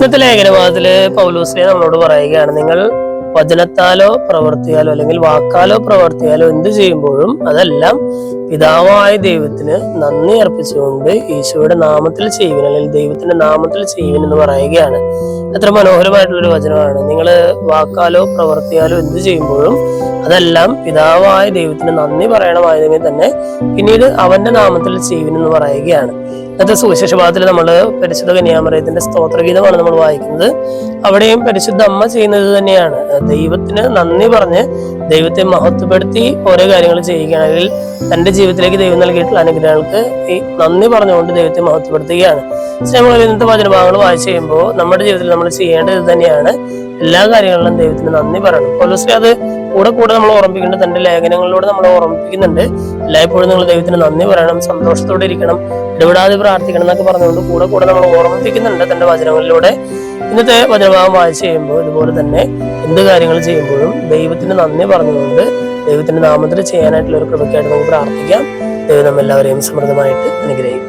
ഇന്നത്തെ ലേഖനഭാഗത്തില് പൗലോസ്ലീഹ നമ്മളോട് പറയുകയാണ്, നിങ്ങൾ വചനത്താലോ പ്രവർത്തിയാലോ അല്ലെങ്കിൽ വാക്കാലോ പ്രവർത്തിയാലോ എന്ത് ചെയ്യുമ്പോഴും അതെല്ലാം പിതാവായ ദൈവത്തിന് നന്ദി അർപ്പിച്ചുകൊണ്ട് ഈശോയുടെ നാമത്തിൽ ചെയ്യുവിൻ, അല്ലെങ്കിൽ ദൈവത്തിന്റെ നാമത്തിൽ ചെയ്യുവിൻ എന്ന് പറയുകയാണ്. എത്ര മനോഹരമായിട്ടുള്ളൊരു വചനമാണ്. നിങ്ങൾ വാക്കാലോ പ്രവർത്തിയാലോ എന്ത് ചെയ്യുമ്പോഴും അതെല്ലാം പിതാവായ ദൈവത്തിന് നന്ദി പറയണമായതിനെ തന്നെ പിന്നീട് അവന്റെ നാമത്തിൽ ചെയ്യുവിൻ എന്ന് പറയുകയാണ്. ഇന്നത്തെ സുവിശേഷ ഭാഗത്തിൽ നമ്മൾ പരിശുദ്ധ കന്യാമറിയത്തിന്റെ സ്തോത്രഗീതമാണ് നമ്മൾ വായിക്കുന്നത്. അവിടെയും പരിശുദ്ധ അമ്മ ചെയ്യുന്നത് തന്നെയാണ്. ദൈവത്തിന് നന്ദി പറഞ്ഞ് ദൈവത്തെ മഹത്വപ്പെടുത്തി ഓരോ കാര്യങ്ങൾ ചെയ്യുകയാണെങ്കിൽ തന്റെ ജീവിതത്തിലേക്ക് ദൈവം നൽകിയിട്ടുള്ള അനുഗ്രഹങ്ങൾക്ക് ഈ നന്ദി പറഞ്ഞുകൊണ്ട് ദൈവത്തെ മഹത്വപ്പെടുത്തുകയാണ്. നമ്മൾ ഇന്നത്തെ വചനഭാഗങ്ങൾ വായിച്ചു കഴിയുമ്പോൾ നമ്മുടെ ജീവിതത്തിൽ നമ്മൾ ചെയ്യേണ്ടത് ഇത് തന്നെയാണ്. എല്ലാ കാര്യങ്ങളിലും ദൈവത്തിന് നന്ദി പറയണം. പൗലോസ്ലീഹ അത് കൂടെ നമ്മൾ ഓർമ്മിപ്പിക്കുന്നുണ്ട്, തന്റെ ലേഖനങ്ങളിലൂടെ നമ്മൾ ഓർമ്മിപ്പിക്കുന്നുണ്ട്. എല്ലായ്പ്പോഴും നിങ്ങൾ ദൈവത്തിന് നന്ദി പറയണം, സന്തോഷത്തോടെ ഇരിക്കണം, ഇടപെടാതെ പ്രാർത്ഥിക്കണം എന്നൊക്കെ പറഞ്ഞുകൊണ്ട് കൂടെ നമ്മൾ ഓർമ്മിപ്പിക്കുന്നുണ്ട് തന്റെ വചനങ്ങളിലൂടെ. ഇന്നത്തെ വചനഭാഗം വായിച്ചു ചെയ്യുമ്പോൾ ഇതുപോലെ തന്നെ എന്ത് കാര്യങ്ങൾ ചെയ്യുമ്പോഴും ദൈവത്തിന് നന്ദി പറഞ്ഞുകൊണ്ട് ദൈവത്തിന്റെ നാമത്തിൽ ചെയ്യാനായിട്ടുള്ള ഒരു കൃപയ്ക്കായിട്ട് നമുക്ക് പ്രാർത്ഥിക്കാം. ദൈവം നമ്മെല്ലാവരെയും സമൃദ്ധമായിട്ട് അനുഗ്രഹിക്കും.